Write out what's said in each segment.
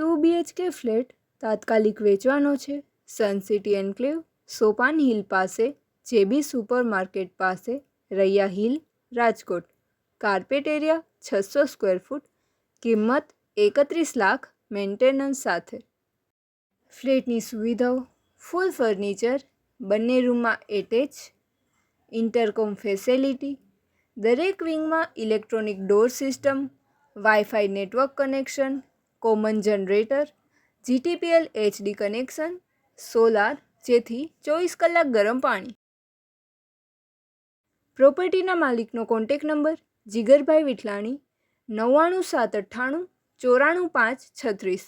2 BHK flat તાત્કાલિક વેચવાનો છે. સનસિટી એન્ક્લેવ, સોપાન હિલ પાસે, જેબી સુપર માર્કેટ પાસે, Raiya hill, Rajkot. Carpet area 600 square foot. કિંમત 31 લાખ મેન્ટેનન્સ સાથે. ફ્લેટની સુવિધાઓ: ફૂલ ફર્નિચર, બંને રૂમમાં એટેચ, ઇન્ટરકોમ ફેસિલિટી, દરેક વિંગમાં electronic door system, wifi network connection, common generator, GTPL HD connection, solar, જેથી 24 કલાક ગરમ પાણી. પ્રોપર્ટીના માલિકનો કોન્ટેક્ટ નંબર: જીગરભાઈ વિઠલાણી, 99798 94536,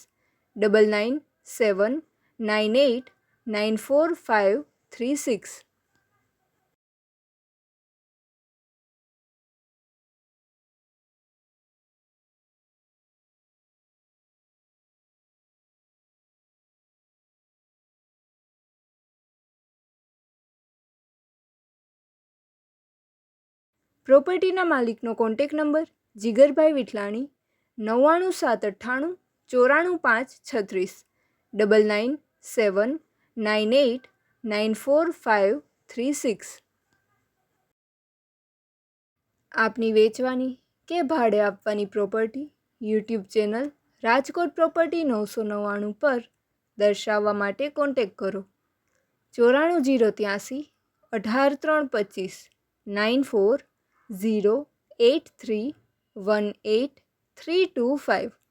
9979894536. પ્રોપર્ટીના માલિકનો કોન્ટેક્ટ નંબર: જીગરભાઈ વિઠલાણી, 99798 94536, 9979894536. આપની વેચવાની કે ભાડે આપવાની property YouTube channel Rajkot property 999 પર દર્શાવવા માટે કોન્ટેક્ટ કરો. 94083 18325 9408318325.